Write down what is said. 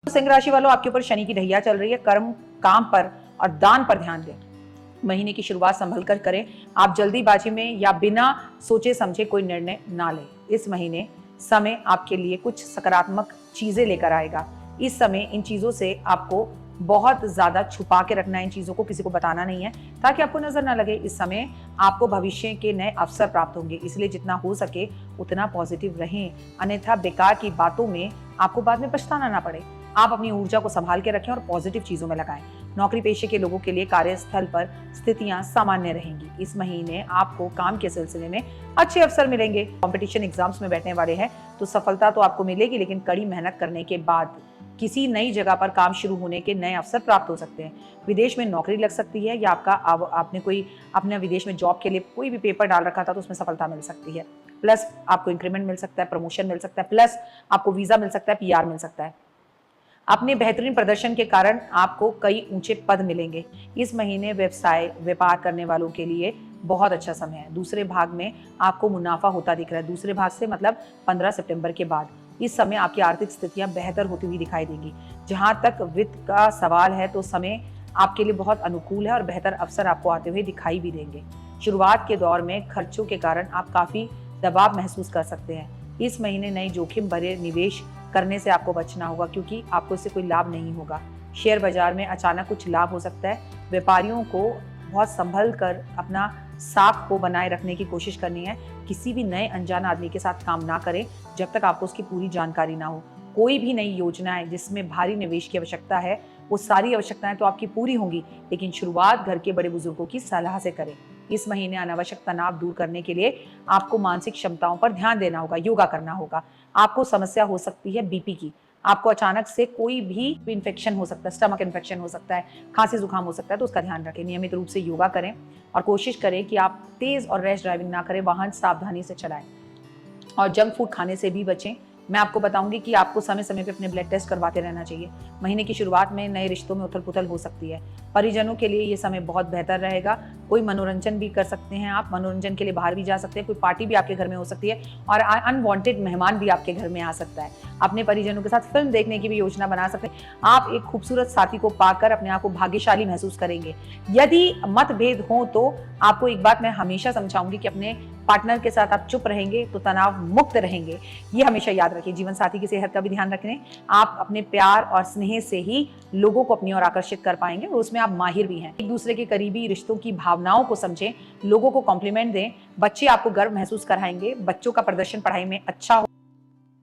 सिंह राशि वालों, आपके ऊपर शनि की ढैया चल रही है। कर्म, काम पर और दान पर ध्यान दें। महीने की शुरुआत संभल कर करें। आप जल्दीबाजी में या बिना सोचे समझे कोई निर्णय ना लें। इस महीने समय आपके लिए कुछ सकारात्मक चीजें लेकर आएगा। इस समय इन चीजों से आपको बहुत ज्यादा छुपा के रखना है, इन चीजों को किसी को बताना नहीं है ताकि आपको नजर ना लगे। इस समय आपको भविष्य के नए अवसर प्राप्त होंगे, इसलिए जितना हो सके उतना पॉजिटिव रहें, अन्यथा बेकार की बातों में आपको बाद में पछताना ना पड़े। आप अपनी ऊर्जा को संभाल के रखें और पॉजिटिव चीजों में लगाएं। नौकरी पेशे के लोगों के लिए कार्यस्थल पर स्थितियां सामान्य रहेंगी। इस महीने आपको काम के सिलसिले में अच्छे अवसर मिलेंगे। कंपटीशन एग्जाम्स में बैठने वाले हैं तो सफलता तो आपको मिलेगी, लेकिन कड़ी मेहनत करने के बाद किसी नई जगह पर काम शुरू होने के नए अवसर प्राप्त हो सकते हैं। विदेश में नौकरी लग सकती है या आपने कोई अपने विदेश में जॉब के लिए कोई भी पेपर डाल रखा था तो उसमें सफलता मिल सकती है। प्लस आपको इंक्रीमेंट मिल सकता है, प्रमोशन मिल सकता है, प्लस आपको वीजा मिल सकता है, पीआर मिल सकता है। अपने बेहतरीन प्रदर्शन के कारण आपको कई ऊंचे पद मिलेंगे। इस महीने व्यवसाय व्यापार करने वालों के लिए बहुत अच्छा समय है। दूसरे भाग में आपको मुनाफा होता दिख रहा है। दूसरे भाग से मतलब 15 सितंबर के बाद इस समय आपकी आर्थिक स्थितियां बेहतर होती हुई दिखाई देंगी। जहां तक वित्त का सवाल है तो समय आपके लिए बहुत अनुकूल है और बेहतर अवसर आपको आते हुए दिखाई भी देंगे। शुरुआत के दौर में खर्चों के कारण आप काफी दबाव महसूस कर सकते हैं। इस महीने नए जोखिम भरे निवेश करने से आपको बचना होगा, क्योंकि आपको इससे कोई लाभ नहीं होगा। शेयर बाजार में अचानक कुछ लाभ हो सकता है। व्यापारियों को बहुत संभल कर अपना साख को बनाए रखने की कोशिश करनी है। किसी भी नए अनजान आदमी के साथ काम ना करें जब तक आपको उसकी पूरी जानकारी ना हो। कोई भी नई योजना है जिसमें भारी निवेश की आवश्यकता है, वो सारी आवश्यकताएं तो आपकी पूरी होंगी, लेकिन शुरुआत घर के बड़े बुजुर्गों की सलाह से करें। इस महीने अनावश्यक तनाव दूर करने के लिए आपको मानसिक क्षमताओं पर ध्यान देना होगा, योगा करना होगा। आपको समस्या हो सकती है बीपी की। आपको अचानक से कोई भी इन्फेक्शन हो सकता है, स्टमक इन्फेक्शन हो सकता है, खांसी जुकाम हो सकता है, तो उसका ध्यान रखें। नियमित रूप से योगा करें और कोशिश करें कि आप तेज और रैश ड्राइविंग ना करें, वाहन सावधानी से चलाएं और जंक फूड खाने से भी बचें। मैं आपको बताऊंगी कि आपको समय समय पे अपने ब्लड टेस्ट करवाते रहना चाहिए। महीने की शुरुआत में नए रिश्तों में उथल पुथल हो सकती है। परिजनों के लिए ये समय बहुत बेहतर रहेगा। कोई मनोरंजन भी कर सकते हैं आप, मनोरंजन के लिए बाहर भी जा सकते हैं। कोई पार्टी भी आपके घर में हो सकती है और अनवांटेड मेहमान भी आपके घर में आ सकता है। अपने परिजनों के साथ फिल्म देखने की भी योजना बना सकते हैं। आप एक खूबसूरत साथी को पाकर अपने आप को भाग्यशाली महसूस करेंगे। यदि मतभेद हो तो आपको एक बात मैं हमेशा समझाऊंगी कि अपने पार्टनर के साथ आप चुप रहेंगे तो तनाव मुक्त रहेंगे। ये हमेशा याद रखिए। जीवन साथी की सेहत का भी ध्यान रखें। आप अपने प्यार और स्नेह से ही लोगों को अपनी ओर आकर्षित कर पाएंगे और उसमें आप माहिर भी हैं। एक दूसरे के करीबी रिश्तों की भावनाओं को समझें, लोगों को कॉम्प्लीमेंट दें। बच्चे आपको गर्व महसूस कराएंगे। बच्चों का प्रदर्शन पढ़ाई में अच्छा हो